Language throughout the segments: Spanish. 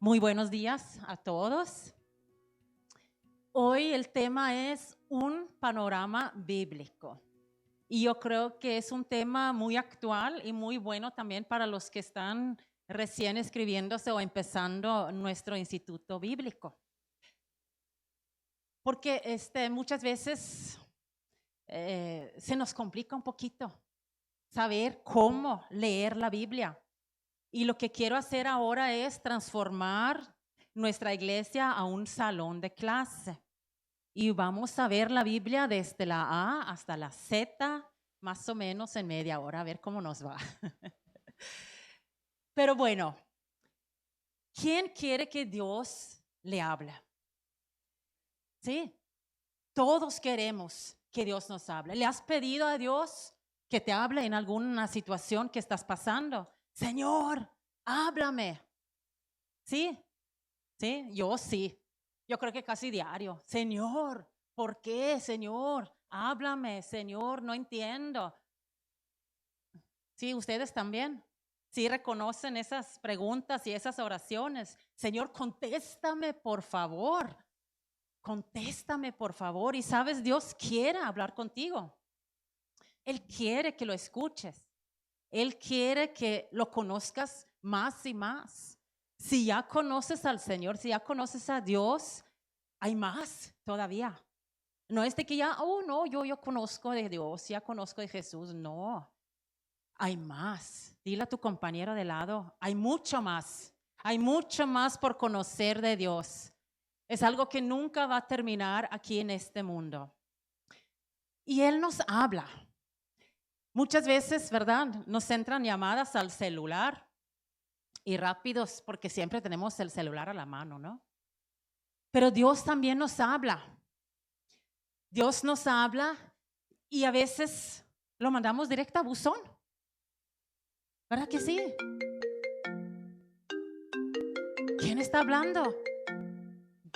Muy buenos días a todos. Hoy el tema es un panorama bíblico. Y yo creo que es un tema muy actual y muy bueno también para los que están recién escribiéndose o empezando nuestro instituto bíblico. Porque muchas veces se nos complica un poquito saber cómo leer la Biblia. Y lo que quiero hacer ahora es transformar nuestra iglesia a un salón de clase. Y vamos a ver la Biblia desde la A hasta la Z, más o menos en media hora, a ver cómo nos va. Pero bueno, ¿quién quiere que Dios le hable? Sí, todos queremos que Dios nos hable. ¿Le has pedido a Dios que te hable en alguna situación que estás pasando? Señor, háblame. Sí, sí, yo sí. Yo creo que casi diario. Señor, ¿por qué, Señor? Háblame, Señor, no entiendo. Sí, ustedes también. Sí reconocen esas preguntas y esas oraciones. Señor, contéstame, por favor. Contéstame, por favor. Y sabes, Dios quiere hablar contigo. Él quiere que lo escuches. Él quiere que lo conozcas más y más. Si ya conoces al Señor, si ya conoces a Dios, hay más todavía. No es de que ya, oh no, yo conozco de Dios, ya conozco de Jesús. No, hay más. Dile a tu compañero de lado, hay mucho más. Hay mucho más por conocer de Dios. Es algo que nunca va a terminar aquí en este mundo. Y Él nos habla. Muchas veces, ¿verdad? Nos entran llamadas al celular y rápidos porque siempre tenemos el celular a la mano, ¿no? Pero Dios también nos habla. Dios nos habla y a veces lo mandamos directo a buzón. ¿Verdad que sí? ¿Quién está hablando?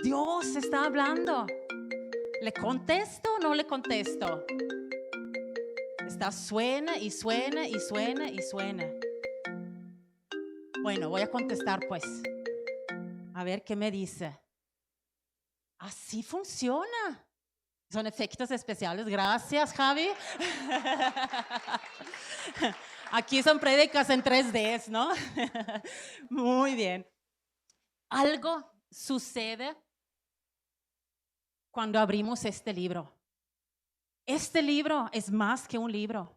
Dios está hablando. ¿Le contesto o no le contesto? Está suena y suena y suena y suena. Bueno, voy a contestar pues. A ver qué me dice. Así funciona. Son efectos especiales. Gracias, Javi. Aquí son prédicas en 3D, ¿no? Muy bien. Algo sucede cuando abrimos este libro. Este libro es más que un libro.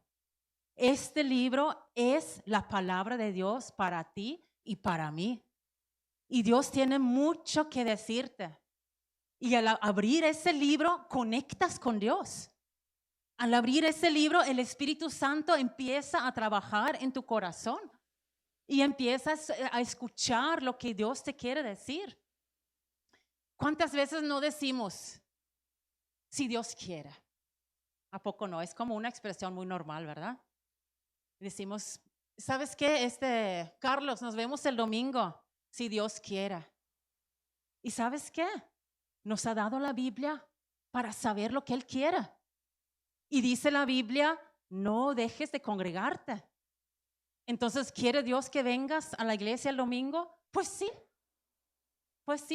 Este libro es la palabra de Dios para ti y para mí. Y Dios tiene mucho que decirte. Y al abrir ese libro, conectas con Dios. Al abrir ese libro, el Espíritu Santo empieza a trabajar en tu corazón y empiezas a escuchar lo que Dios te quiere decir. ¿Cuántas veces no decimos, si Dios quiere? ¿A poco no? Es como una expresión muy normal, ¿verdad? Decimos, ¿sabes qué? Carlos, nos vemos el domingo, si Dios quiere. ¿Y sabes qué? Nos ha dado la Biblia para saber lo que Él quiere. Y dice la Biblia, no dejes de congregarte. Entonces, ¿quiere Dios que vengas a la iglesia el domingo? Pues sí,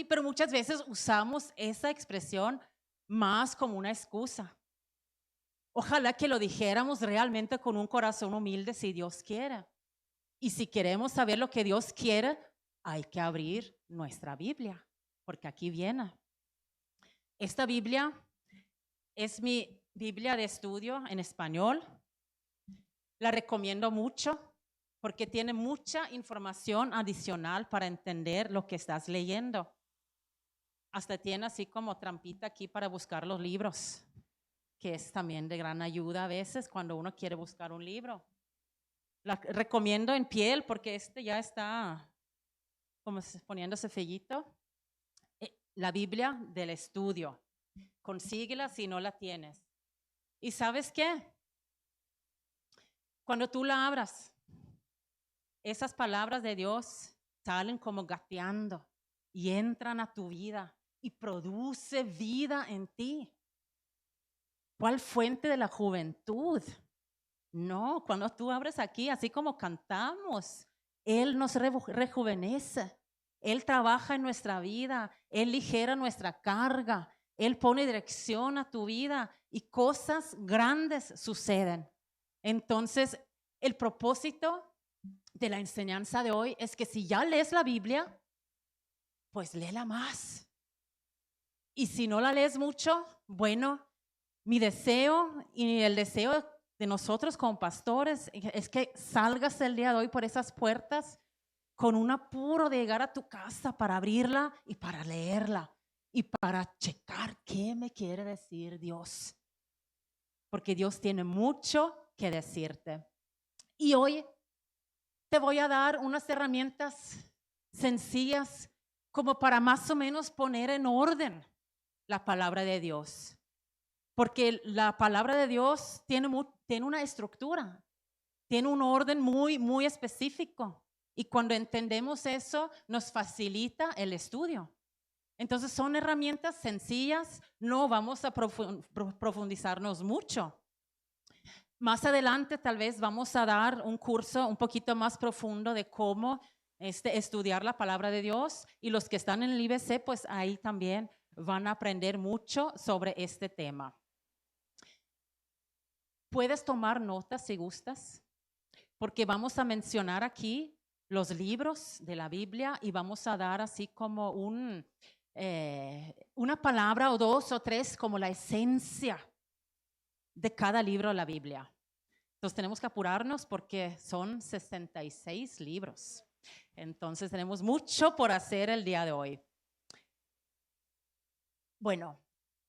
pero muchas veces usamos esa expresión más como una excusa. Ojalá que lo dijéramos realmente con un corazón humilde si Dios quiere. Y si queremos saber lo que Dios quiere, hay que abrir nuestra Biblia, porque aquí viene. Esta Biblia es mi Biblia de estudio en español. La recomiendo mucho porque tiene mucha información adicional para entender lo que estás leyendo. Hasta tiene así como trampita aquí para buscar los libros, que es también de gran ayuda a veces cuando uno quiere buscar un libro. La recomiendo en piel porque ya está como poniéndose fellito. La Biblia del estudio. Consíguela si no la tienes. ¿Y sabes qué? Cuando tú la abras, esas palabras de Dios salen como gateando y entran a tu vida y produce vida en ti. ¿Cuál fuente de la juventud? No, cuando tú abres aquí, así como cantamos, Él nos rejuvenece. Él trabaja en nuestra vida, Él ligera nuestra carga, Él pone dirección a tu vida y cosas grandes suceden. Entonces, el propósito de la enseñanza de hoy es que si ya lees la Biblia, pues léela más. Y si no la lees mucho, bueno, mi deseo y el deseo de nosotros como pastores es que salgas el día de hoy por esas puertas con un apuro de llegar a tu casa para abrirla y para leerla y para checar qué me quiere decir Dios. Porque Dios tiene mucho que decirte. Y hoy te voy a dar unas herramientas sencillas como para más o menos poner en orden la palabra de Dios. Porque la palabra de Dios tiene una estructura, tiene un orden muy, muy específico. Y cuando entendemos eso, nos facilita el estudio. Entonces son herramientas sencillas, no vamos a profundizarnos mucho. Más adelante tal vez vamos a dar un curso un poquito más profundo de cómo estudiar la palabra de Dios, y los que están en el IBC, pues ahí también van a aprender mucho sobre este tema. Puedes tomar notas si gustas, porque vamos a mencionar aquí los libros de la Biblia y vamos a dar así como una palabra o dos o tres como la esencia de cada libro de la Biblia. Entonces tenemos que apurarnos porque son 66 libros. Entonces tenemos mucho por hacer el día de hoy. Bueno,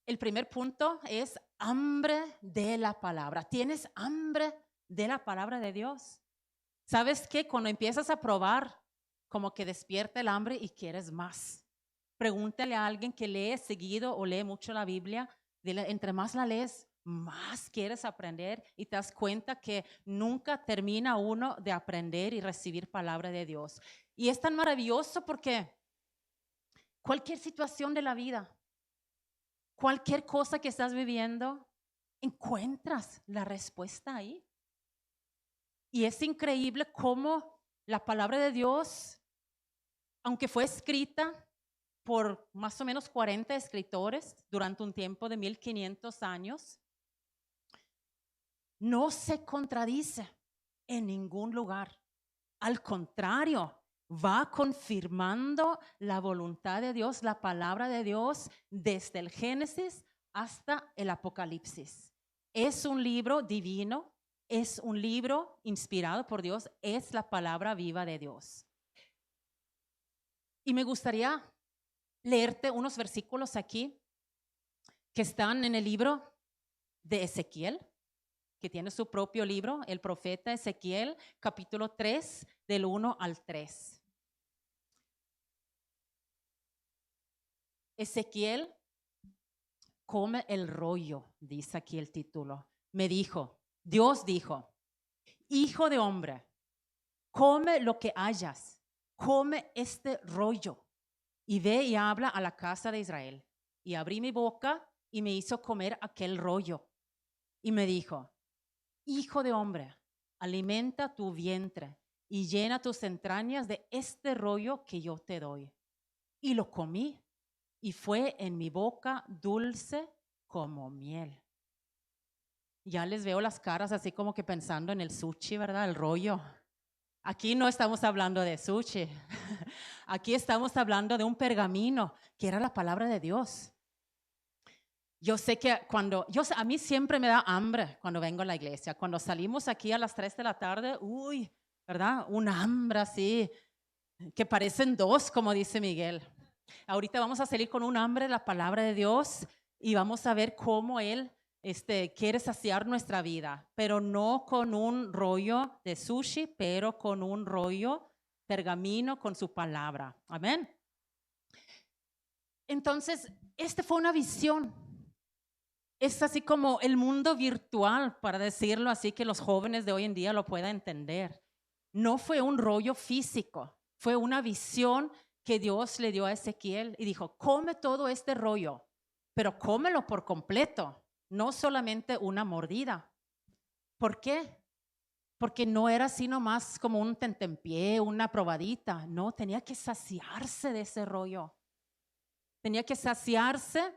el primer punto es hambre de la palabra. ¿Tienes hambre de la palabra de Dios? ¿Sabes qué? Cuando empiezas a probar, como que despierta el hambre y quieres más. Pregúntale a alguien que lee seguido o lee mucho la Biblia. Dile, entre más la lees, más quieres aprender y te das cuenta que nunca termina uno de aprender y recibir palabra de Dios. Y es tan maravilloso porque cualquier situación de la vida, cualquier cosa que estás viviendo, encuentras la respuesta ahí. Y es increíble cómo la palabra de Dios, aunque fue escrita por más o menos 40 escritores durante un tiempo de 1500 años, no se contradice en ningún lugar. Al contrario, va confirmando la voluntad de Dios, la palabra de Dios, desde el Génesis hasta el Apocalipsis. Es un libro divino, es un libro inspirado por Dios, es la palabra viva de Dios. Y me gustaría leerte unos versículos aquí que están en el libro de Ezequiel, que tiene su propio libro, el profeta Ezequiel, capítulo 3, del 1 al 3. Ezequiel come el rollo, dice aquí el título. Dios dijo, hijo de hombre, come lo que hayas, come este rollo y ve y habla a la casa de Israel. Y abrí mi boca y me hizo comer aquel rollo. Y me dijo, hijo de hombre, alimenta tu vientre y llena tus entrañas de este rollo que yo te doy. Y lo comí y fue en mi boca dulce como miel. Ya les veo las caras así como que pensando en el sushi, ¿verdad? El rollo. Aquí no estamos hablando de sushi. Aquí estamos hablando de un pergamino que era la palabra de Dios. Yo sé que a mí siempre me da hambre cuando vengo a la iglesia. Cuando salimos aquí a las 3 de la tarde, ¿verdad? Un hambre así, que parecen dos, como dice Miguel. Ahorita vamos a salir con un hambre de la palabra de Dios y vamos a ver cómo Él quiere saciar nuestra vida, pero no con un rollo de sushi, pero con un rollo pergamino con su palabra. Amén. Entonces, fue una visión. Es así como el mundo virtual, para decirlo así, que los jóvenes de hoy en día lo puedan entender. No fue un rollo físico, fue una visión que Dios le dio a Ezequiel y dijo, come todo este rollo, pero cómelo por completo, no solamente una mordida. ¿Por qué? porque no era así nomás como un tentempié, una probadita. No, tenía que saciarse de ese rollo. Tenía que saciarse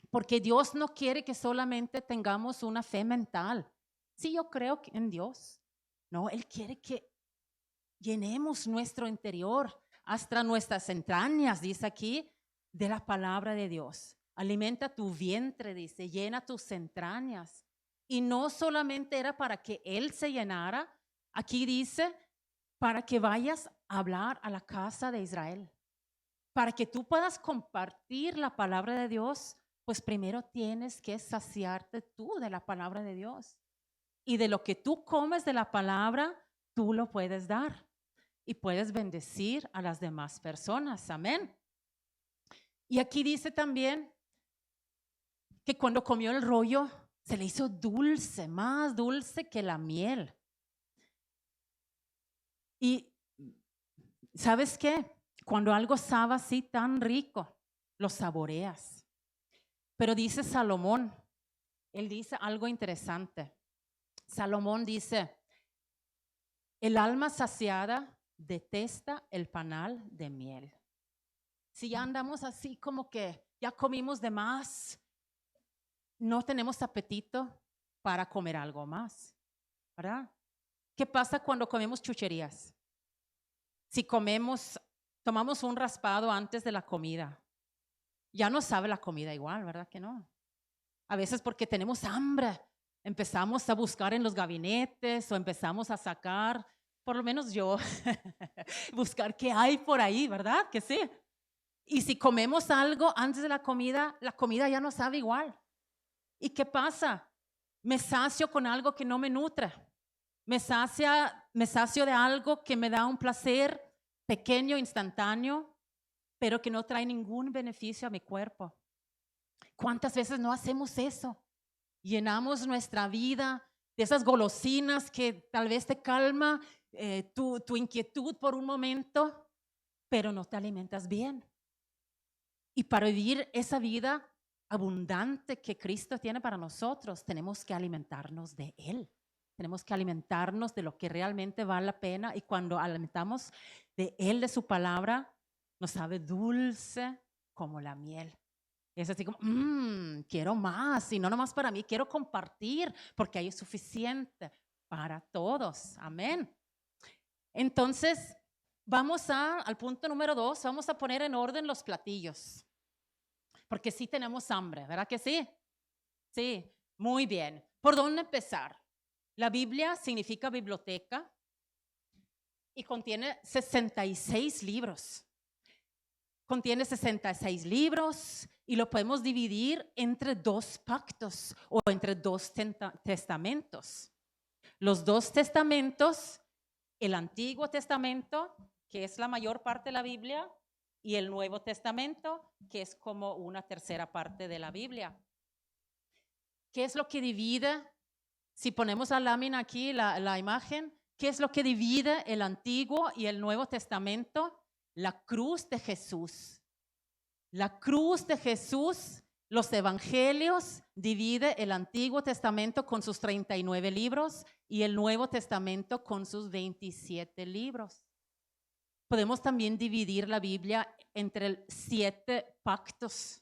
porque Dios no quiere que solamente tengamos una fe mental. Sí, yo creo en Dios. No, Él quiere que llenemos nuestro interior, hasta nuestras entrañas, dice aquí, de la palabra de Dios. Alimenta tu vientre, dice, llena tus entrañas. Y no solamente era para que Él se llenara, aquí dice, para que vayas a hablar a la casa de Israel. Para que tú puedas compartir la palabra de Dios, pues primero tienes que saciarte tú de la palabra de Dios. Y de lo que tú comes de la palabra, tú lo puedes dar. Y puedes bendecir a las demás personas. Amén. Y aquí dice también que cuando comió el rollo, se le hizo dulce, más dulce que la miel. Y ¿sabes qué? Cuando algo sabe así tan rico, lo saboreas. Pero dice Salomón, él dice algo interesante. Salomón dice, el alma saciada detesta el panal de miel. Si ya andamos así como que ya comimos de más, no tenemos apetito para comer algo más, ¿verdad? ¿Qué pasa cuando comemos chucherías? Si tomamos un raspado antes de la comida, ya no sabe la comida igual, ¿verdad que no? A veces porque tenemos hambre, empezamos a buscar en los gabinetes o empezamos a sacar, por lo menos yo, buscar qué hay por ahí, ¿verdad? Que sí. Y si comemos algo antes de la comida ya no sabe igual. ¿Y qué pasa? Me sacio con algo que no me nutre. Me sacio de algo que me da un placer pequeño, instantáneo, pero que no trae ningún beneficio a mi cuerpo. ¿Cuántas veces no hacemos eso? Llenamos nuestra vida de esas golosinas que tal vez te calma tu inquietud por un momento, pero no te alimentas bien. Y para vivir esa vida abundante que Cristo tiene para nosotros, tenemos que alimentarnos de Él. Tenemos que alimentarnos de lo que realmente vale la pena. Y cuando alimentamos de Él, de su palabra, nos sabe dulce como la miel. Es así como, quiero más. Y no nomás para mí, quiero compartir porque ahí es suficiente para todos. Amén. Entonces, vamos al punto número 2. Vamos a poner en orden los platillos. Porque sí tenemos hambre, ¿verdad que sí? Sí, muy bien. ¿Por dónde empezar? La Biblia significa biblioteca y contiene 66 libros. Contiene 66 libros y lo podemos dividir entre 2 pactos o entre 2 testamentos. Los 2 testamentos, el Antiguo Testamento, que es la mayor parte de la Biblia, y el Nuevo Testamento, que es como una tercera parte de la Biblia. ¿Qué es lo que divide? Si ponemos la lámina aquí, la imagen, ¿qué es lo que divide el Antiguo y el Nuevo Testamento? La cruz de Jesús. La cruz de Jesús, los evangelios, divide el Antiguo Testamento con sus 39 libros y el Nuevo Testamento con sus 27 libros. Podemos también dividir la Biblia entre 7 pactos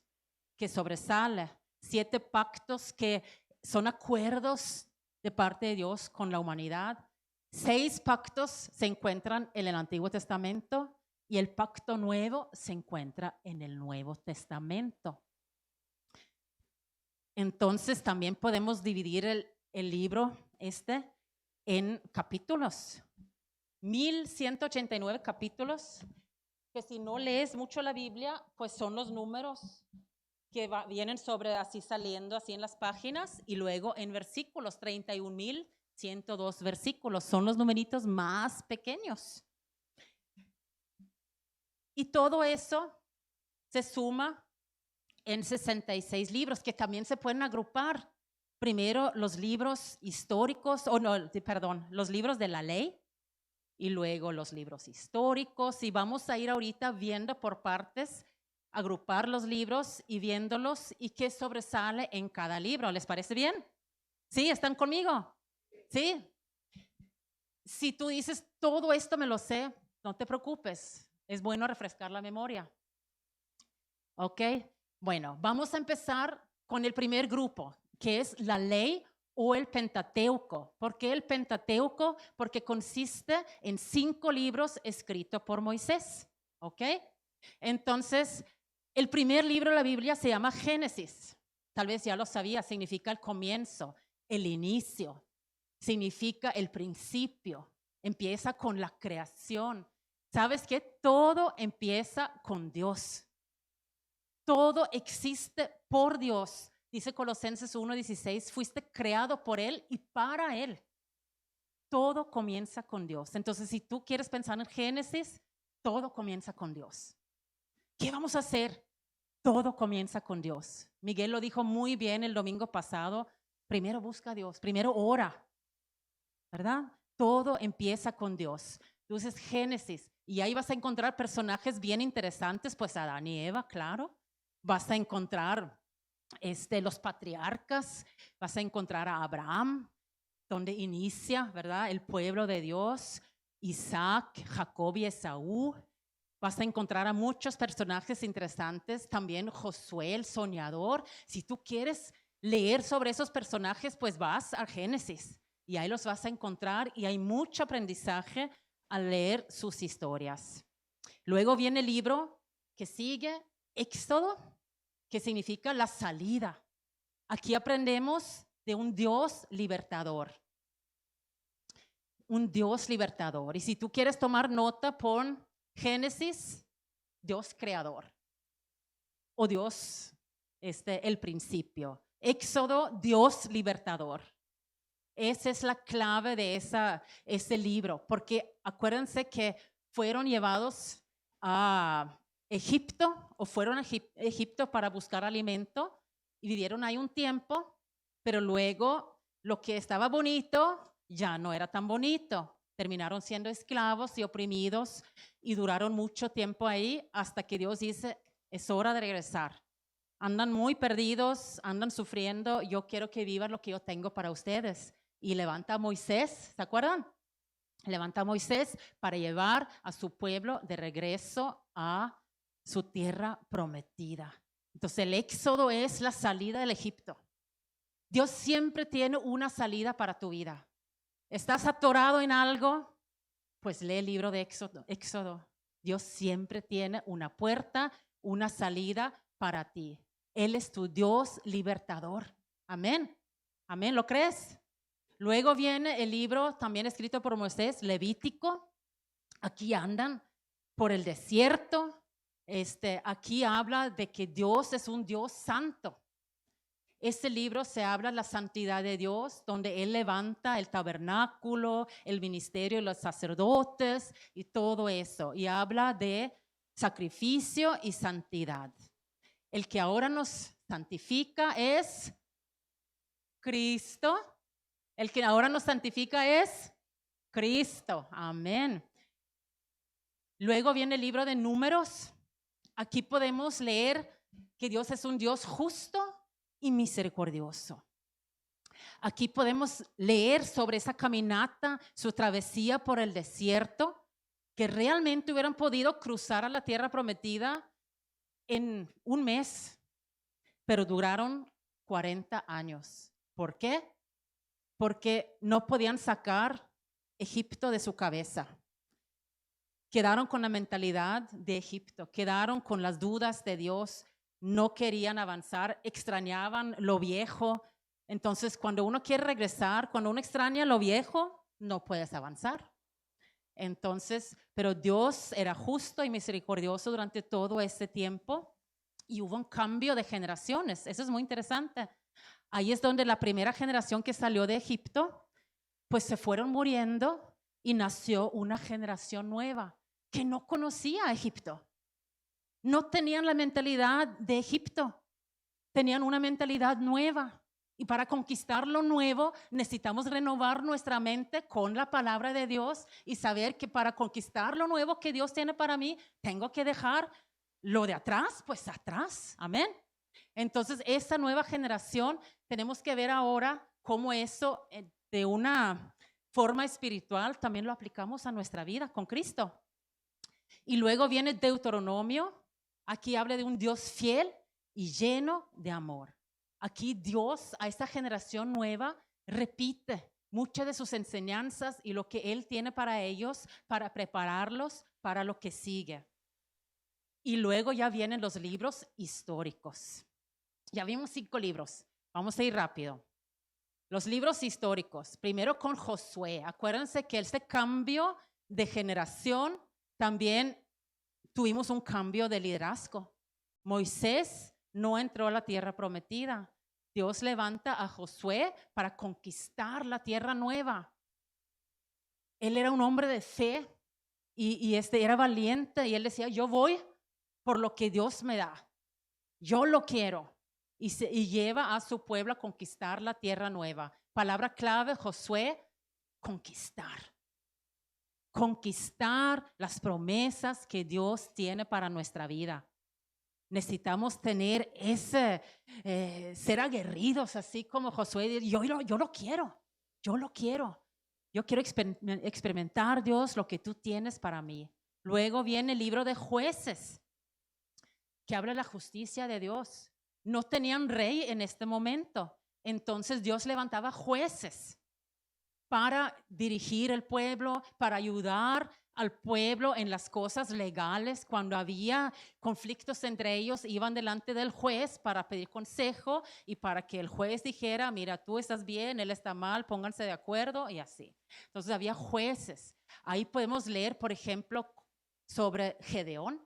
que sobresalen, 7 pactos que son acuerdos de parte de Dios con la humanidad. 6 pactos se encuentran en el Antiguo Testamento y el pacto nuevo se encuentra en el Nuevo Testamento. Entonces también podemos dividir el libro en capítulos. 1189 capítulos, que si no lees mucho la Biblia, pues son los números que vienen así saliendo así en las páginas y luego en versículos, 31,102 versículos, son los numeritos más pequeños. Y todo eso se suma en 66 libros que también se pueden agrupar. Primero los libros históricos, los libros de la ley, y luego los libros históricos, y vamos a ir ahorita viendo por partes, agrupar los libros y viéndolos y qué sobresale en cada libro. ¿Les parece bien? ¿Sí? ¿Están conmigo? ¿Sí? Si tú dices, todo esto me lo sé, no te preocupes. Es bueno refrescar la memoria. ¿Ok? Bueno, vamos a empezar con el primer grupo, que es la ley o el Pentateuco. ¿Por qué el Pentateuco? Porque consiste en 5 libros escritos por Moisés. ¿Ok? Entonces, el primer libro de la Biblia se llama Génesis. Tal vez ya lo sabía, significa el comienzo, el inicio, significa el principio. Empieza con la creación. ¿Sabes qué? Todo empieza con Dios. Todo existe por Dios. Dice Colosenses 1:16, fuiste creado por Él y para Él. Todo comienza con Dios. Entonces, si tú quieres pensar en Génesis, todo comienza con Dios. ¿Qué vamos a hacer? Todo comienza con Dios. Miguel lo dijo muy bien el domingo pasado. Primero busca a Dios, primero ora, ¿verdad? Todo empieza con Dios. Entonces, Génesis, y ahí vas a encontrar personajes bien interesantes, pues Adán y Eva, claro. Vas a encontrar los patriarcas, vas a encontrar a Abraham, donde inicia, ¿verdad? El pueblo de Dios, Isaac, Jacob y Esaú. Vas a encontrar a muchos personajes interesantes, también Josué, el soñador. Si tú quieres leer sobre esos personajes, pues vas a Génesis y ahí los vas a encontrar y hay mucho aprendizaje al leer sus historias. Luego viene el libro que sigue, Éxodo, que significa la salida. Aquí aprendemos de un Dios libertador. Un Dios libertador. Y si tú quieres tomar nota, pon Génesis, Dios creador. O Dios, el principio. Éxodo, Dios libertador. Esa es la clave de ese libro. Porque acuérdense que fueron llevados a Egipto o fueron a Egipto para buscar alimento y vivieron ahí un tiempo, pero luego lo que estaba bonito ya no era tan bonito. Terminaron siendo esclavos y oprimidos y duraron mucho tiempo ahí hasta que Dios dice, es hora de regresar. Andan muy perdidos, andan sufriendo, yo quiero que vivan lo que yo tengo para ustedes. Y levanta a Moisés, ¿se acuerdan? Levanta a Moisés para llevar a su pueblo de regreso a su tierra prometida. Entonces el éxodo es la salida del Egipto. Dios siempre tiene una salida para tu vida. ¿Estás atorado en algo? Pues lee el libro de Éxodo. Dios siempre tiene una puerta, una salida para ti. Él es tu Dios libertador. Amén. Amén, ¿lo crees? Luego viene el libro también escrito por Moisés, Levítico. Aquí andan por el desierto. Aquí habla de que Dios es un Dios santo. Este libro se habla de la santidad de Dios, donde Él levanta el tabernáculo, el ministerio de los sacerdotes y todo eso. Y habla de sacrificio y santidad. El que ahora nos santifica es Cristo. El que ahora nos santifica es Cristo. Amén. Luego viene el libro de Números. Aquí podemos leer que Dios es un Dios justo y misericordioso. Aquí podemos leer sobre esa caminata, su travesía por el desierto, que realmente hubieran podido cruzar a la tierra prometida en un mes, pero duraron 40 años. ¿Por qué? Porque no podían sacar Egipto de su cabeza. Quedaron con la mentalidad de Egipto, quedaron con las dudas de Dios, no querían avanzar, extrañaban lo viejo. Entonces, cuando uno quiere regresar, cuando uno extraña lo viejo, no puedes avanzar. Entonces, pero Dios era justo y misericordioso durante todo este tiempo y hubo un cambio de generaciones. Eso es muy interesante. Ahí es donde la primera generación que salió de Egipto, pues se fueron muriendo y nació una generación nueva que no conocía a Egipto. No tenían la mentalidad de Egipto, tenían una mentalidad nueva. Y para conquistar lo nuevo necesitamos renovar nuestra mente con la palabra de Dios y saber que para conquistar lo nuevo que Dios tiene para mí, tengo que dejar lo de atrás, pues atrás. Amén. Entonces, esta nueva generación, tenemos que ver ahora cómo eso de una forma espiritual también lo aplicamos a nuestra vida con Cristo. Y luego viene Deuteronomio. Aquí habla de un Dios fiel y lleno de amor. Aquí Dios a esta generación nueva repite muchas de sus enseñanzas y lo que Él tiene para ellos, para prepararlos para lo que sigue. Y luego ya vienen los libros históricos. Ya vimos 5 libros. Vamos a ir rápido. Los libros históricos. Primero con Josué. Acuérdense que este cambio de generación también tuvimos un cambio de liderazgo. Moisés no entró a la tierra prometida. Dios levanta a Josué para conquistar la tierra nueva. Él era un hombre de fe y era valiente y él decía, yo voy por lo que Dios me da. Yo lo quiero. Y lleva a su pueblo a conquistar la tierra nueva. Palabra clave, Josué, conquistar. Conquistar las promesas que Dios tiene para nuestra vida. Necesitamos tener ser aguerridos, así como Josué. Yo lo quiero, yo lo quiero. Yo quiero experimentar, Dios, lo que tú tienes para mí. Luego viene el libro de Jueces, que habla de la justicia de Dios. No tenían rey en este momento. Entonces Dios levantaba jueces para dirigir el pueblo, para ayudar al pueblo en las cosas legales. Cuando había conflictos entre ellos, iban delante del juez para pedir consejo y para que el juez dijera, mira, tú estás bien, él está mal, pónganse de acuerdo y así. Entonces había jueces. Ahí podemos leer, por ejemplo, sobre Gedeón.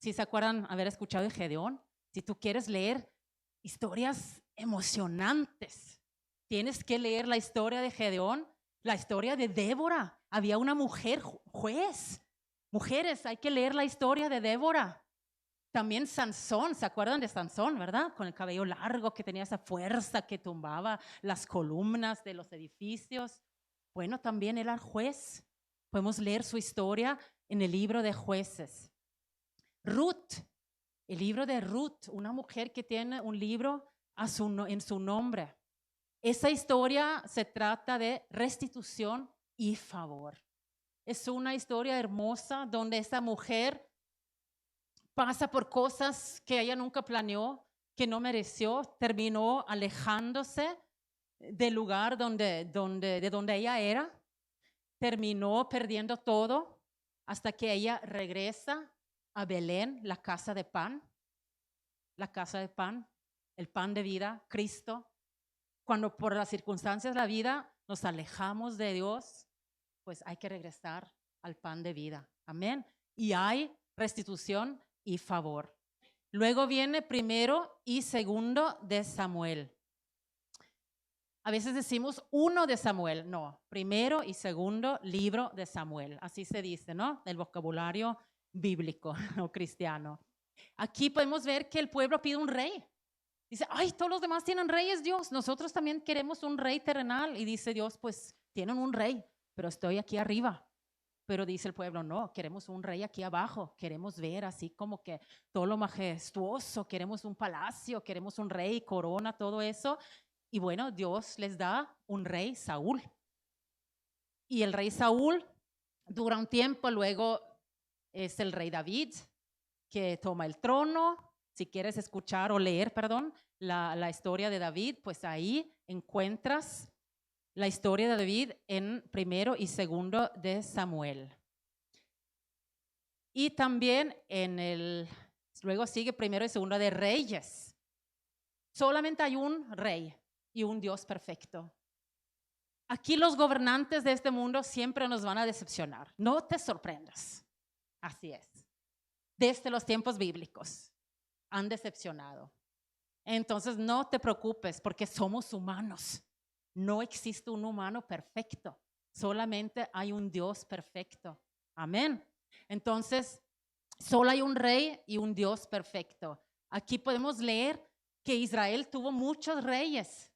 ¿Sí se acuerdan haber escuchado de Gedeón? Si tú quieres leer historias emocionantes, tienes que leer la historia de Gedeón, la historia de Débora. Había una mujer juez. Mujeres, hay que leer la historia de Débora. También Sansón, ¿se acuerdan de Sansón, verdad? Con el cabello largo, que tenía esa fuerza que tumbaba las columnas de los edificios. Bueno, también era juez. Podemos leer su historia en el libro de Jueces. Ruth, el libro de Ruth, una mujer que tiene un libro en su nombre. Esa historia se trata de restitución y favor. Es una historia hermosa donde esa mujer pasa por cosas que ella nunca planeó, que no mereció, terminó alejándose del lugar de donde ella era, terminó perdiendo todo hasta que ella regresa a Belén, la casa de pan, el pan de vida, Cristo. Cuando por las circunstancias de la vida nos alejamos de Dios, pues hay que regresar al pan de vida. Amén. Y hay restitución y favor. Luego viene primero y segundo de Samuel. A veces decimos uno de Samuel. No, primero y segundo libro de Samuel. Así se dice, ¿no? El vocabulario bíblico o cristiano. Aquí podemos ver que el pueblo pide un rey. Dice, ay, todos los demás tienen reyes, Dios. Nosotros también queremos un rey terrenal. Y dice Dios, pues tienen un rey, pero estoy aquí arriba. Pero dice el pueblo, no, queremos un rey aquí abajo. Queremos ver así como que todo lo majestuoso. Queremos un palacio, queremos un rey, corona, todo eso. Y bueno, Dios les da un rey, Saúl. Y el rey Saúl dura un tiempo, luego es el rey David que toma el trono. Si quieres escuchar o leer, la historia de David, pues ahí encuentras la historia de David en primero y segundo de Samuel. Y también luego sigue primero y segundo de Reyes. Solamente hay un rey y un Dios perfecto. Aquí los gobernantes de este mundo siempre nos van a decepcionar. No te sorprendas. Así es. Desde los tiempos bíblicos han decepcionado. Entonces no te preocupes porque somos humanos. No existe un humano perfecto. Solamente hay un Dios perfecto. Amén. Entonces, solo hay un rey y un Dios perfecto. Aquí podemos leer que Israel tuvo muchos reyes.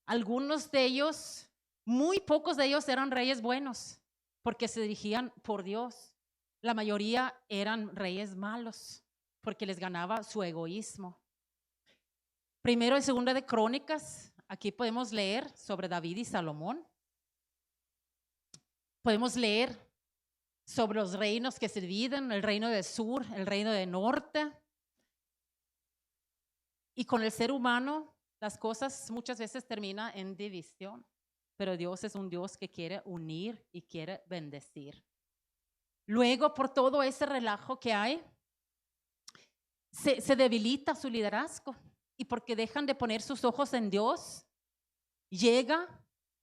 Algunos de ellos, muy pocos de ellos eran reyes buenos porque se dirigían por Dios. La mayoría eran reyes malos porque les ganaba su egoísmo. Primero y segundo de Crónicas, aquí podemos leer sobre David y Salomón. Podemos leer sobre los reinos que se dividen, el reino del sur, el reino del norte. Y con el ser humano, las cosas muchas veces terminan en división, pero Dios es un Dios que quiere unir y quiere bendecir. Luego, por todo ese relajo que hay, se debilita su liderazgo. Y porque dejan de poner sus ojos en Dios, llega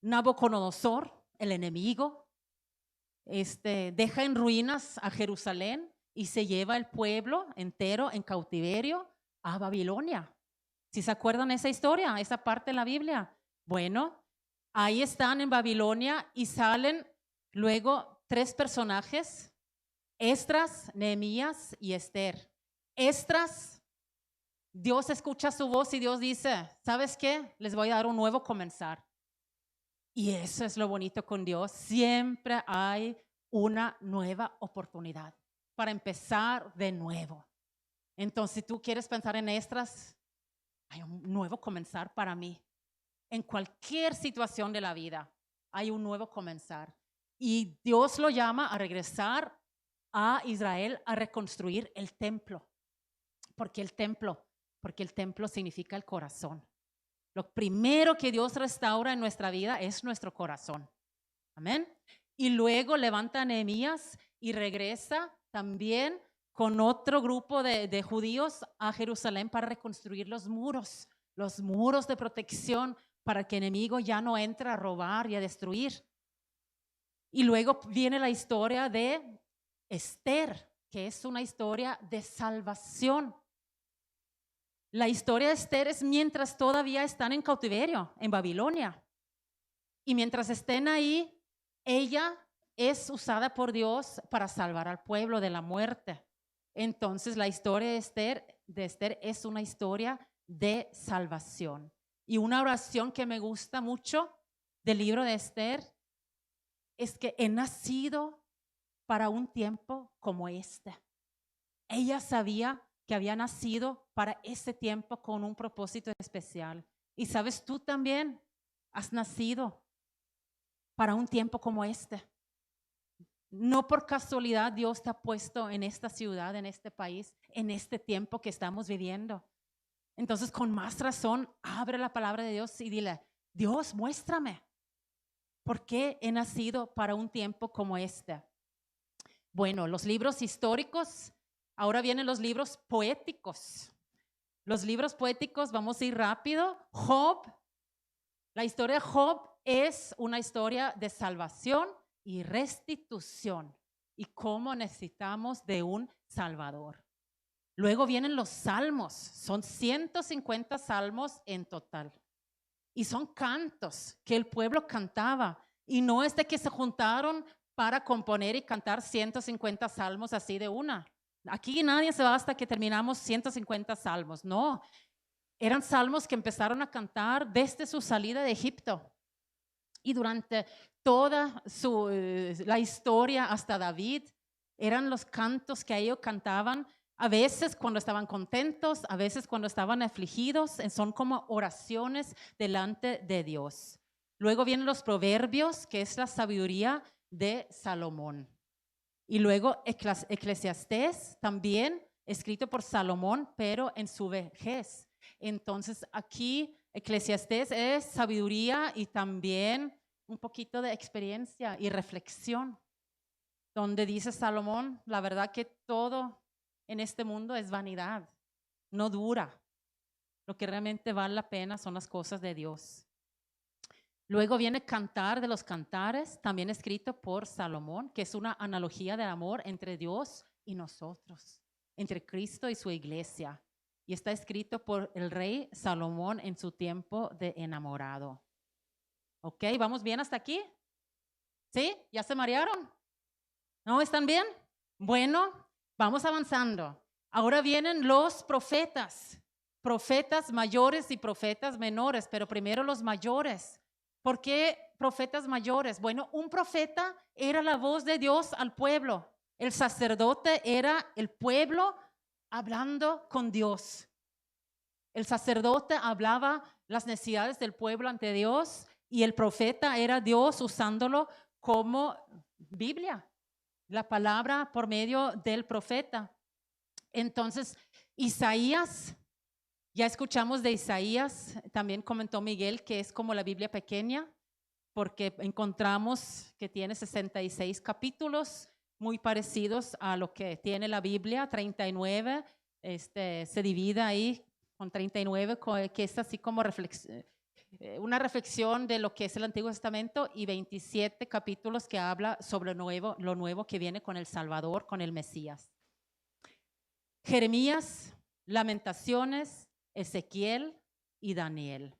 Nabucodonosor, el enemigo, deja en ruinas a Jerusalén y se lleva el pueblo entero en cautiverio a Babilonia. ¿Sí se acuerdan esa historia, esa parte de la Biblia? Bueno, ahí están en Babilonia y salen luego 3 personajes, Esdras, Nehemías y Esther. Esdras, Dios escucha su voz y Dios dice, ¿sabes qué? Les voy a dar un nuevo comenzar. Y eso es lo bonito con Dios. Siempre hay una nueva oportunidad para empezar de nuevo. Entonces, si tú quieres pensar en Esdras, hay un nuevo comenzar para mí. En cualquier situación de la vida hay un nuevo comenzar. Y Dios lo llama a regresar a Israel a reconstruir el templo. ¿Por qué el templo? Porque el templo significa el corazón. Lo primero que Dios restaura en nuestra vida es nuestro corazón. Amén. Y luego levanta a Nehemías y regresa también con otro grupo de judíos a Jerusalén para reconstruir los muros de protección para que el enemigo ya no entre a robar y a destruir. Y luego viene la historia de Esther, que es una historia de salvación. La historia de Esther es mientras todavía están en cautiverio en Babilonia. Y mientras estén ahí, ella es usada por Dios para salvar al pueblo de la muerte. Entonces, la historia de Esther es una historia de salvación. Y una oración que me gusta mucho del libro de Esther es que he nacido para un tiempo como este. Ella sabía que había nacido para ese tiempo con un propósito especial. Y sabes, tú también has nacido para un tiempo como este. No por casualidad Dios te ha puesto en esta ciudad, en este país, en este tiempo que estamos viviendo. Entonces, con más razón, abre la palabra de Dios y dile, Dios, muéstrame por qué he nacido para un tiempo como este. Bueno, los libros históricos, ahora vienen los libros poéticos. Los libros poéticos, vamos a ir rápido. Job, la historia de Job es una historia de salvación y restitución y cómo necesitamos de un Salvador. Luego vienen los salmos, son 150 salmos en total. Y son cantos que el pueblo cantaba. Y no es de que se juntaron para componer y cantar 150 salmos así de una. Aquí nadie se va hasta que terminamos 150 salmos. No, eran salmos que empezaron a cantar desde su salida de Egipto. Y durante toda la historia hasta David, eran los cantos que ellos cantaban, a veces cuando estaban contentos, a veces cuando estaban afligidos, son como oraciones delante de Dios. Luego vienen los proverbios, que es la sabiduría de Salomón. Y luego Eclesiastés, también escrito por Salomón, pero en su vejez. Entonces aquí Eclesiastés es sabiduría y también un poquito de experiencia y reflexión, donde dice Salomón, la verdad que todo en este mundo es vanidad, no dura. Lo que realmente vale la pena son las cosas de Dios. Luego viene Cantar de los Cantares, también escrito por Salomón, que es una analogía de amor entre Dios y nosotros, entre Cristo y su iglesia. Y está escrito por el rey Salomón en su tiempo de enamorado. ¿Ok? ¿Vamos bien hasta aquí? ¿Sí? ¿Ya se marearon? ¿No? ¿Están bien? Bueno, vamos avanzando. Ahora vienen los profetas, profetas mayores y profetas menores, pero primero los mayores. ¿Por qué profetas mayores? Bueno, un profeta era la voz de Dios al pueblo. El sacerdote era el pueblo hablando con Dios. El sacerdote hablaba las necesidades del pueblo ante Dios y el profeta era Dios usándolo como Biblia, la palabra por medio del profeta. Entonces, Isaías, ya escuchamos de Isaías, también comentó Miguel que es como la Biblia pequeña, porque encontramos que tiene 66 capítulos, muy parecidos a lo que tiene la Biblia, 39, se divide ahí con 39, que es así como una reflexión de lo que es el Antiguo Testamento, y 27 capítulos que habla sobre lo nuevo que viene con el Salvador, con el Mesías. Jeremías, Lamentaciones, Ezequiel y Daniel.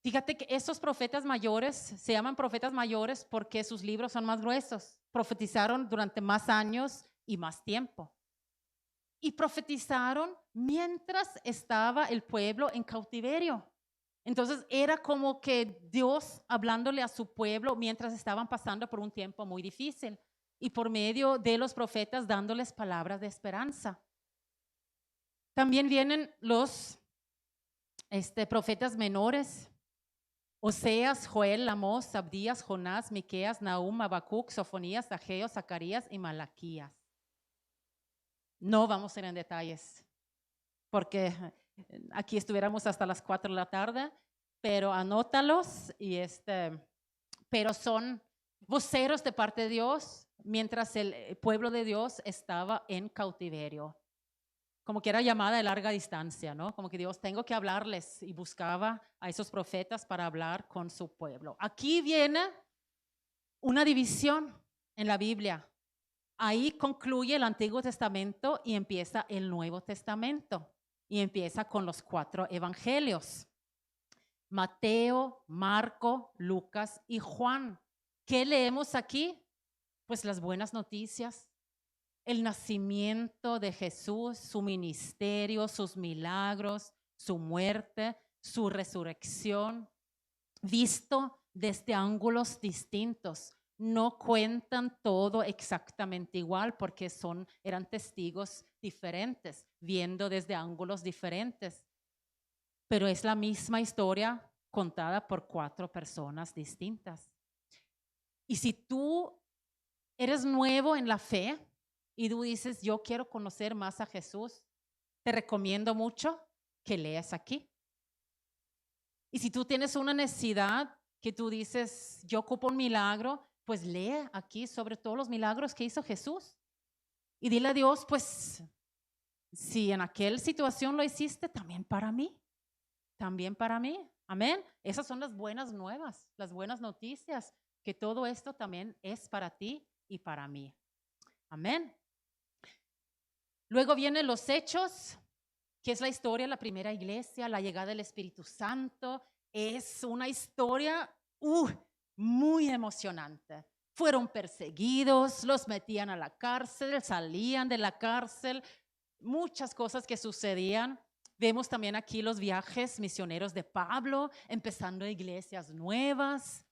Fíjate que esos profetas mayores se llaman profetas mayores porque sus libros son más gruesos. Profetizaron durante más años y más tiempo. Y profetizaron mientras estaba el pueblo en cautiverio. Entonces era como que Dios hablándole a su pueblo mientras estaban pasando por un tiempo muy difícil, y por medio de los profetas dándoles palabras de esperanza. También vienen los profetas menores: Oseas, Joel, Amós, Abdías, Jonás, Miqueas, Nahum, Habacuc, Sofonías, Ageo, Zacarías y Malaquías. No vamos a ir en detalles, porque aquí estuviéramos hasta las 4 de la tarde, pero anótalos, pero son voceros de parte de Dios mientras el pueblo de Dios estaba en cautiverio. Como que era llamada de larga distancia, ¿no? Como que Dios, tengo que hablarles, y buscaba a esos profetas para hablar con su pueblo. Aquí viene una división en la Biblia. Ahí concluye el Antiguo Testamento y empieza el Nuevo Testamento. Y empieza con los 4 evangelios: Mateo, Marco, Lucas y Juan. ¿Qué leemos aquí? Pues las buenas noticias. El nacimiento de Jesús, su ministerio, sus milagros, su muerte, su resurrección, visto desde ángulos distintos. No cuentan todo exactamente igual porque eran testigos diferentes, viendo desde ángulos diferentes. Pero es la misma historia contada por 4 personas distintas. Y si tú eres nuevo en la fe y tú dices, yo quiero conocer más a Jesús, te recomiendo mucho que leas aquí. Y si tú tienes una necesidad que tú dices, yo ocupo un milagro, pues lee aquí sobre todos los milagros que hizo Jesús. Y dile a Dios, pues, si en aquella situación lo hiciste, también para mí. También para mí. Amén. Esas son las buenas nuevas, las buenas noticias, que todo esto también es para ti y para mí. Amén. Luego vienen los Hechos, que es la historia de la primera iglesia, la llegada del Espíritu Santo. Es una historia muy emocionante. Fueron perseguidos, los metían a la cárcel, salían de la cárcel, muchas cosas que sucedían. Vemos también aquí los viajes misioneros de Pablo, empezando iglesias nuevas.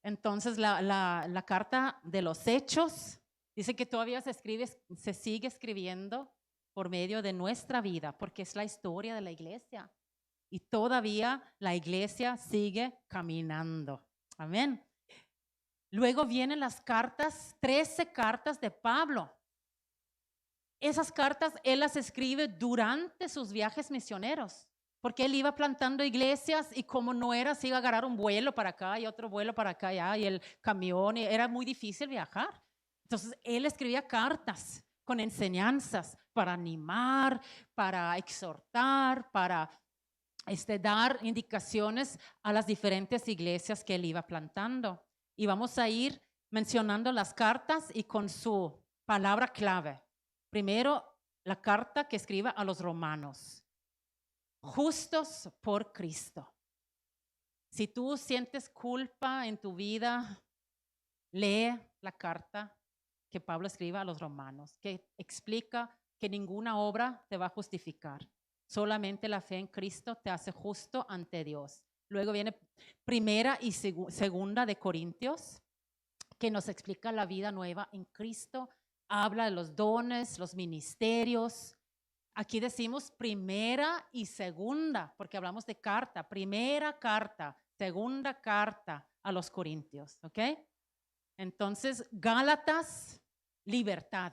Entonces la carta de los Hechos dice que todavía se sigue escribiendo por medio de nuestra vida, porque es la historia de la iglesia. Y todavía la iglesia sigue caminando. Amén. Luego vienen las cartas, 13 cartas de Pablo. Esas cartas él las escribe durante sus viajes misioneros, porque él iba plantando iglesias, y como no era, se iba a agarrar un vuelo para acá y otro vuelo para acá y el camión, y era muy difícil viajar. Entonces él escribía cartas con enseñanzas para animar, para exhortar, para dar indicaciones a las diferentes iglesias que él iba plantando. Y vamos a ir mencionando las cartas y con su palabra clave. Primero, la carta que escribe a los romanos: justos por Cristo. Si tú sientes culpa en tu vida, lee la carta que Pablo escribe a los romanos, que explica que ninguna obra te va a justificar. Solamente la fe en Cristo te hace justo ante Dios. Luego viene primera y segunda de Corintios, que nos explica la vida nueva en Cristo. Habla de los dones, los ministerios. Aquí decimos primera y segunda, porque hablamos de carta. Primera carta, segunda carta a los Corintios, ¿ok? Entonces, Gálatas, libertad.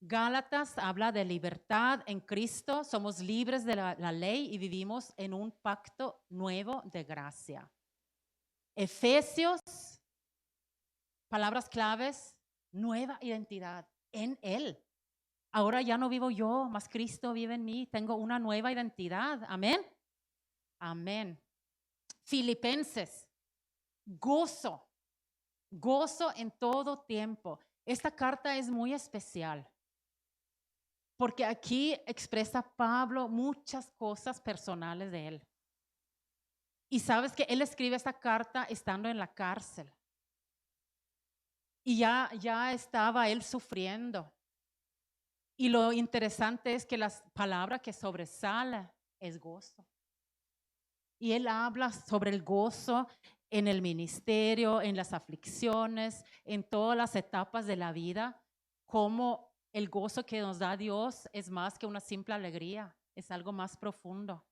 Gálatas habla de libertad en Cristo. Somos libres de la ley y vivimos en un pacto nuevo de gracia. Efesios, palabras claves, nueva identidad en Él. Ahora ya no vivo yo, más Cristo vive en mí. Tengo una nueva identidad. Amén. Amén. Filipenses, gozo. Gozo en todo tiempo. Esta carta es muy especial porque aquí expresa Pablo muchas cosas personales de él. Y sabes que él escribe esta carta estando en la cárcel. Y ya estaba él sufriendo. Y lo interesante es que la palabra que sobresale es gozo. Y él habla sobre el gozo en el ministerio, en las aflicciones, en todas las etapas de la vida, como el gozo que nos da Dios es más que una simple alegría, es algo más profundo.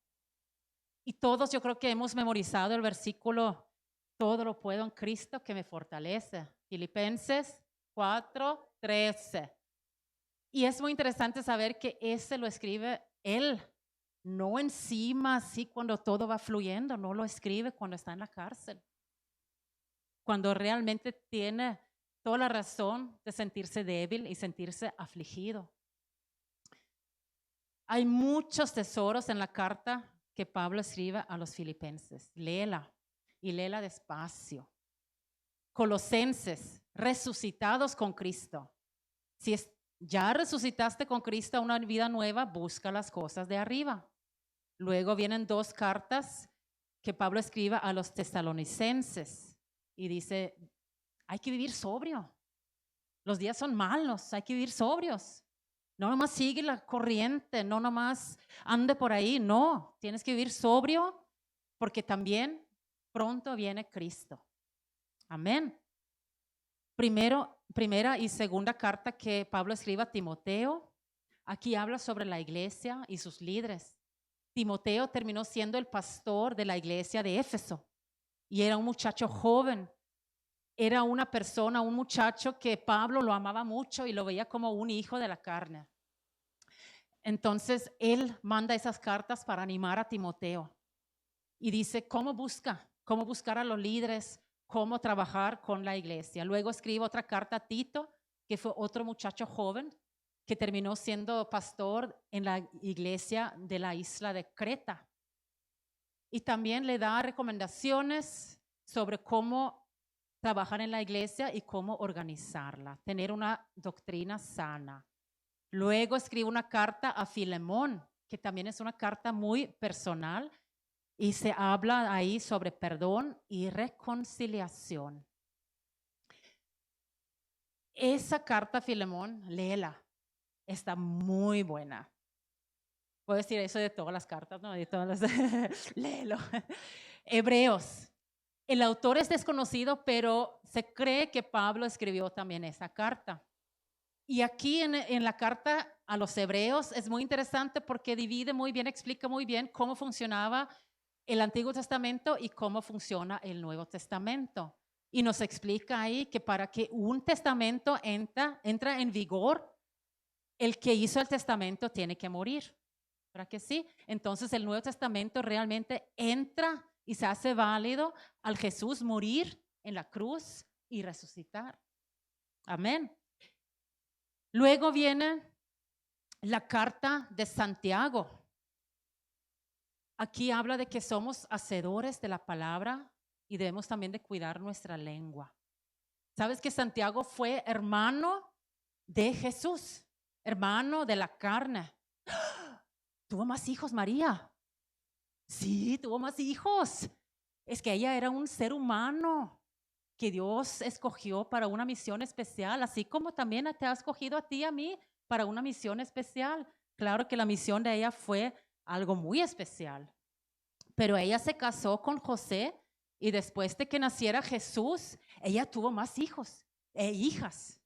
Y todos yo creo que hemos memorizado el versículo, todo lo puedo en Cristo que me fortalece. Filipenses 4:13. Y es muy interesante saber que ese lo escribe él, no encima, así cuando todo va fluyendo, no lo escribe cuando está en la cárcel. Cuando realmente tiene toda la razón de sentirse débil y sentirse afligido. Hay muchos tesoros en la carta que Pablo escribe a los filipenses. Léela y léela despacio. Colosenses, resucitados con Cristo. Si ya resucitaste con Cristo a una vida nueva, busca las cosas de arriba. Luego vienen 2 cartas que Pablo escribe a los tesalonicenses y dice, hay que vivir sobrio. Los días son malos, hay que vivir sobrios. No nomás sigue la corriente, no nomás ande por ahí, no, tienes que vivir sobrio porque también pronto viene Cristo. Amén. Primera y segunda carta que Pablo escribe a Timoteo, aquí habla sobre la iglesia y sus líderes. Timoteo terminó siendo el pastor de la iglesia de Éfeso y era un muchacho joven. Era una persona, un muchacho que Pablo lo amaba mucho y lo veía como un hijo de la carne. Entonces, él manda esas cartas para animar a Timoteo y dice cómo buscar a los líderes, cómo trabajar con la iglesia. Luego escribe otra carta a Tito, que fue otro muchacho joven que terminó siendo pastor en la iglesia de la isla de Creta. Y también le da recomendaciones sobre cómo trabajar en la iglesia y cómo organizarla, tener una doctrina sana. Luego escribe una carta a Filemón, que también es una carta muy personal y se habla ahí sobre perdón y reconciliación. Esa carta a Filemón, léela, está muy buena. Puedo decir eso de todas las cartas, ¿no? De todas las léelo. Hebreos. El autor es desconocido, pero se cree que Pablo escribió también esa carta. Y aquí en la carta a los hebreos es muy interesante porque divide muy bien, explica muy bien cómo funcionaba el Antiguo Testamento y cómo funciona el Nuevo Testamento. Y nos explica ahí que para que un testamento entra en vigor, el que hizo el testamento tiene que morir. ¿Verdad que sí? Entonces el Nuevo Testamento realmente entra y se hace válido al Jesús morir en la cruz y resucitar. Amén. Luego viene la carta de Santiago. Aquí habla de que somos hacedores de la palabra y debemos también de cuidar nuestra lengua. ¿Sabes que Santiago fue hermano de Jesús? Hermano de la carne. ¿Tuvo más hijos, María? Sí, tuvo más hijos. Es que ella era un ser humano que Dios escogió para una misión especial, así como también te ha escogido a ti y a mí para una misión especial. Claro que la misión de ella fue algo muy especial, pero ella se casó con José y después de que naciera Jesús, ella tuvo más hijos e hijas.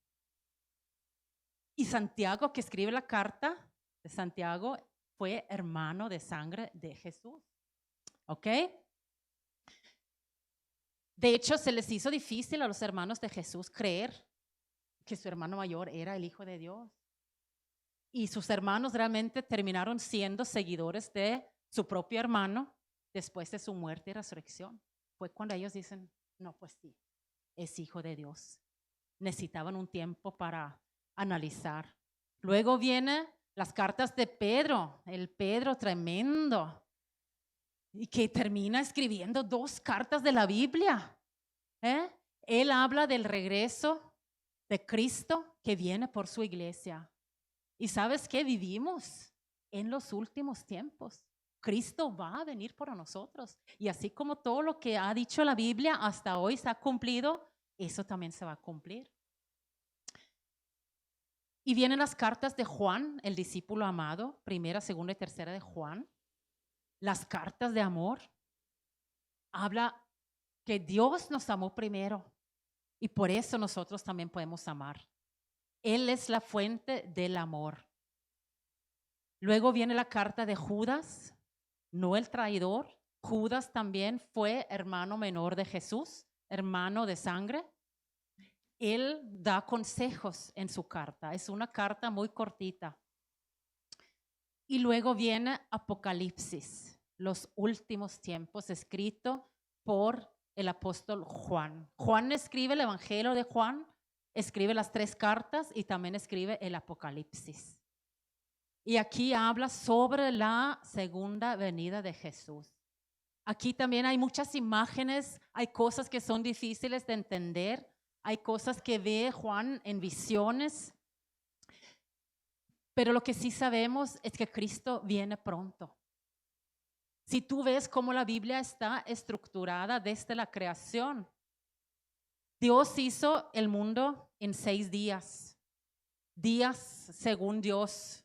Y Santiago, que escribe la carta de Santiago, fue hermano de sangre de Jesús. ¿Ok? De hecho, se les hizo difícil a los hermanos de Jesús creer que su hermano mayor era el Hijo de Dios. Y sus hermanos realmente terminaron siendo seguidores de su propio hermano después de su muerte y resurrección. Fue cuando ellos dicen, no, pues sí, es Hijo de Dios. Necesitaban un tiempo para analizar. Luego vienen las cartas de Pedro, el Pedro tremendo, y que termina escribiendo 2 cartas de la Biblia. Él habla del regreso de Cristo que viene por su iglesia. ¿Y sabes qué? Vivimos en los últimos tiempos. Cristo va a venir por nosotros. Y así como todo lo que ha dicho la Biblia hasta hoy se ha cumplido, eso también se va a cumplir. Y vienen las cartas de Juan, el discípulo amado, 1ª, 2ª y 3ª de Juan. Las cartas de amor. Habla que Dios nos amó primero y por eso nosotros también podemos amar. Él es la fuente del amor. Luego viene la carta de Judas, no el traidor. Judas también fue hermano menor de Jesús, hermano de sangre. Él da consejos en su carta. Es una carta muy cortita. Y luego viene Apocalipsis, los últimos tiempos, escrito por el apóstol Juan. Juan escribe el Evangelio de Juan, escribe las 3 cartas y también escribe el Apocalipsis. Y aquí habla sobre la segunda venida de Jesús. Aquí también hay muchas imágenes, hay cosas que son difíciles de entender, hay cosas que ve Juan en visiones. Pero lo que sí sabemos es que Cristo viene pronto. Si tú ves cómo la Biblia está estructurada desde la creación, Dios hizo el mundo en 6 días. Días según Dios,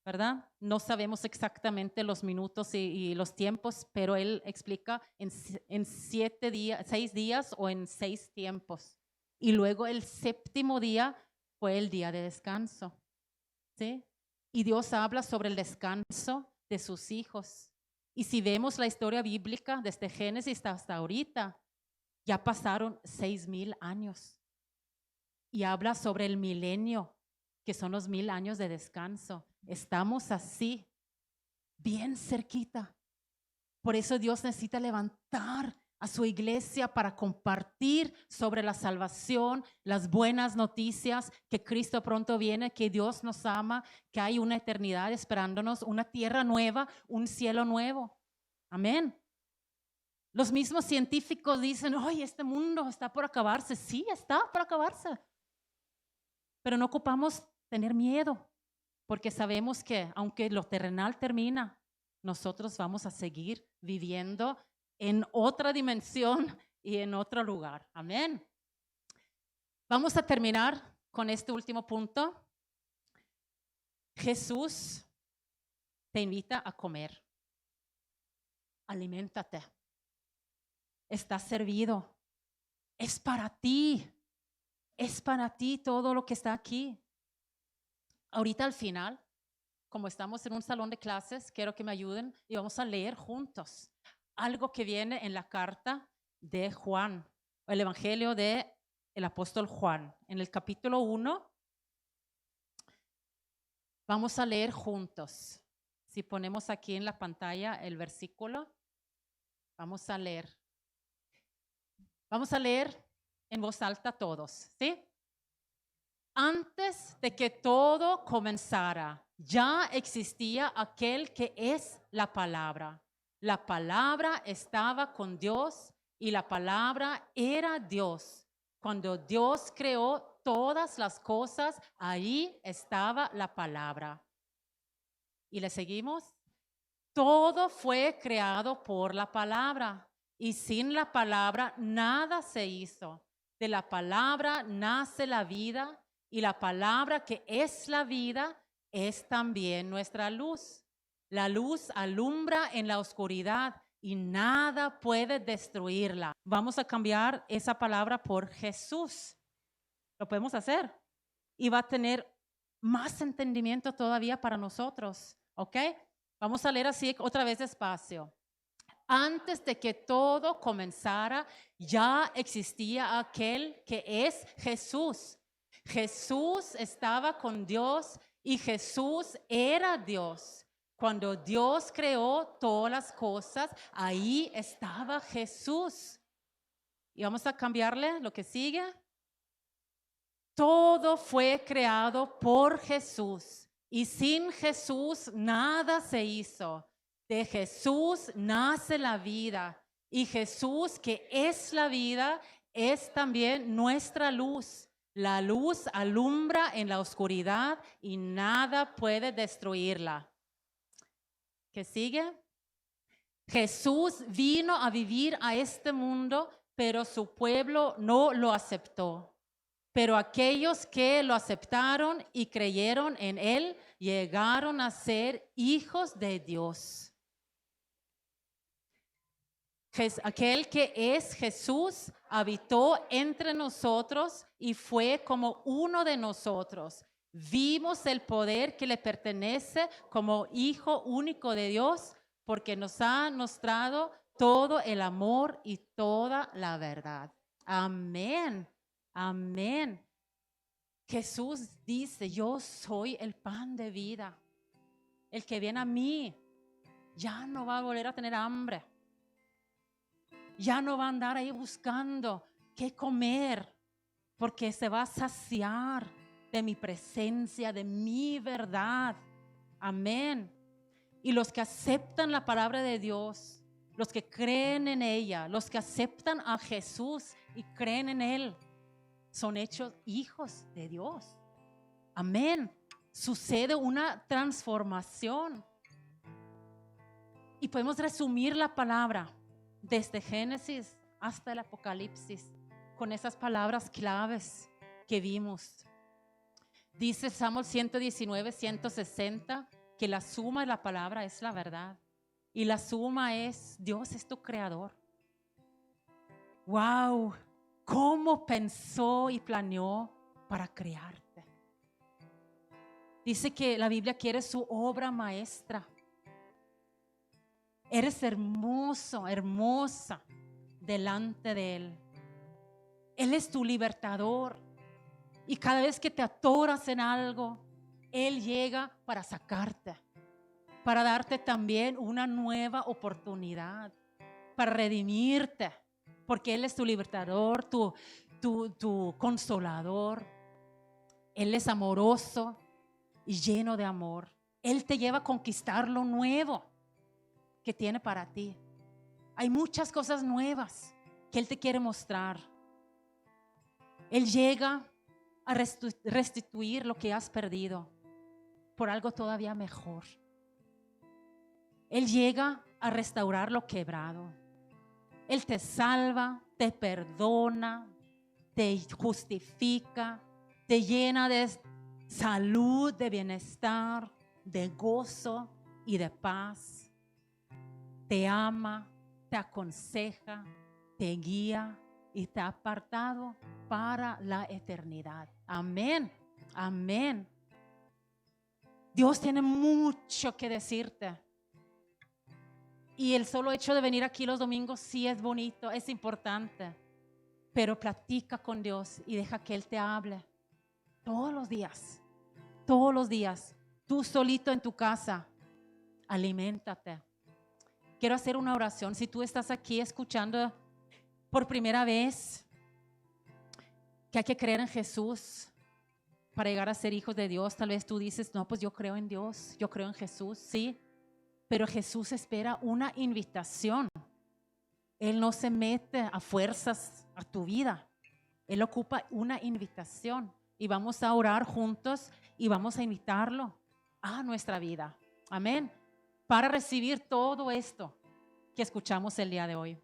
¿verdad? No sabemos exactamente los minutos y los tiempos, pero Él explica en 7 días, 6 días o en 6 tiempos. Y luego el 7º día fue el día de descanso. ¿Sí? Y Dios habla sobre el descanso de sus hijos. Y si vemos la historia bíblica desde Génesis hasta ahorita, ya pasaron 6,000 años. Y habla sobre el milenio, que son los 1000 años de descanso. Estamos así, bien cerquita. Por eso Dios necesita levantar a su iglesia para compartir sobre la salvación, las buenas noticias, que Cristo pronto viene, que Dios nos ama, que hay una eternidad esperándonos, una tierra nueva, un cielo nuevo. Amén. Los mismos científicos dicen, ¡ay, este mundo está por acabarse! Sí, está por acabarse. Pero no ocupamos tener miedo, porque sabemos que aunque lo terrenal termina, nosotros vamos a seguir viviendo en otra dimensión y en otro lugar. Amén. Vamos a terminar con este último punto. Jesús te invita a comer. Aliméntate. Está servido. Es para ti. Es para ti todo lo que está aquí. Ahorita al final, como estamos en un salón de clases, quiero que me ayuden y vamos a leer juntos algo que viene en la carta de Juan, el Evangelio del apóstol Juan. En el capítulo 1, vamos a leer juntos. Si ponemos aquí en la pantalla el versículo, vamos a leer. Vamos a leer en voz alta todos, ¿sí? Antes de que todo comenzara, ya existía aquel que es la palabra. La palabra estaba con Dios y la palabra era Dios. Cuando Dios creó todas las cosas, ahí estaba la palabra. ¿Y le seguimos? Todo fue creado por la palabra y sin la palabra nada se hizo. De la palabra nace la vida y la palabra que es la vida es también nuestra luz. La luz alumbra en la oscuridad y nada puede destruirla. Vamos a cambiar esa palabra por Jesús. Lo podemos hacer y va a tener más entendimiento todavía para nosotros, ¿ok? Vamos a leer así otra vez despacio. Antes de que todo comenzara, ya existía aquel que es Jesús. Jesús estaba con Dios y Jesús era Dios. Cuando Dios creó todas las cosas, ahí estaba Jesús. Y vamos a cambiarle lo que sigue. Todo fue creado por Jesús y sin Jesús nada se hizo. De Jesús nace la vida y Jesús, que es la vida, es también nuestra luz. La luz alumbra en la oscuridad y nada puede destruirla. ¿Qué sigue? Jesús vino a vivir a este mundo, pero su pueblo no lo aceptó. Pero aquellos que lo aceptaron y creyeron en él, llegaron a ser hijos de Dios. Aquel que es Jesús habitó entre nosotros y fue como uno de nosotros. Vimos el poder que le pertenece como Hijo único de Dios, porque nos ha mostrado todo el amor y toda la verdad. Amén. Amén. Jesús dice, yo soy el pan de vida. El que viene a mí ya no va a volver a tener hambre. Ya no va a andar ahí buscando qué comer, porque se va a saciar de mi presencia, de mi verdad. Amén. Y los que aceptan la palabra de Dios, los que creen en ella, los que aceptan a Jesús y creen en él, son hechos hijos de Dios. Amén. Sucede una transformación. Y podemos resumir la palabra desde Génesis hasta el Apocalipsis con esas palabras claves que vimos. Dice Salmo 119, 160 que la suma de la palabra es la verdad. Y la suma es, Dios es tu creador. ¡Wow! ¿Cómo pensó y planeó para crearte? Dice que la Biblia quiere su obra maestra. Eres hermoso, hermosa delante de Él. Él es tu libertador. Y cada vez que te atoras en algo, Él llega para sacarte, para darte también una nueva oportunidad, para redimirte, porque Él es tu libertador, tu consolador. Él es amoroso y lleno de amor. Él te lleva a conquistar lo nuevo que tiene para ti. Hay muchas cosas nuevas que Él te quiere mostrar. Él llega a restituir lo que has perdido por algo todavía mejor. Él llega a restaurar lo quebrado. Él te salva, te perdona, te justifica, te llena de salud, de bienestar, de gozo y de paz. Te ama, te aconseja, te guía y te ha apartado para la eternidad. Amén, amén. Dios tiene mucho que decirte. Y el solo hecho de venir aquí los domingos sí es bonito, es importante. Pero platica con Dios y deja que Él te hable todos los días. Todos los días. Tú solito en tu casa, aliméntate. Quiero hacer una oración. Si tú estás aquí escuchando por primera vez que hay que creer en Jesús para llegar a ser hijos de Dios, tal vez tú dices, no, pues yo creo en Dios, yo creo en Jesús, sí. Pero Jesús espera una invitación. Él no se mete a fuerzas a tu vida. Él ocupa una invitación. Y vamos a orar juntos y vamos a invitarlo a nuestra vida. Amén. Para recibir todo esto que escuchamos el día de hoy.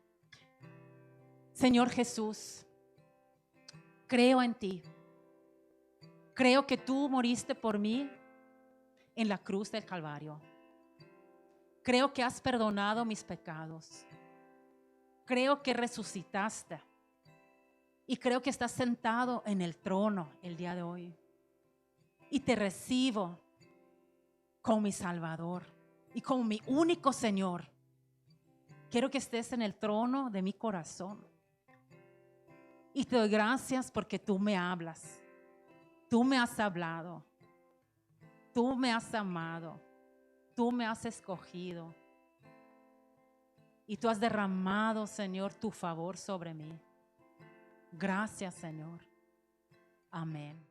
Señor Jesús, creo en ti. Creo que tú moriste por mí en la cruz del Calvario. Creo que has perdonado mis pecados. Creo que resucitaste. Y creo que estás sentado en el trono el día de hoy. Y te recibo como mi Salvador y como mi único Señor. Quiero que estés en el trono de mi corazón. Y te doy gracias porque tú me hablas. Tú me has hablado. Tú me has amado. Tú me has escogido. Y tú has derramado, Señor, tu favor sobre mí. Gracias, Señor. Amén.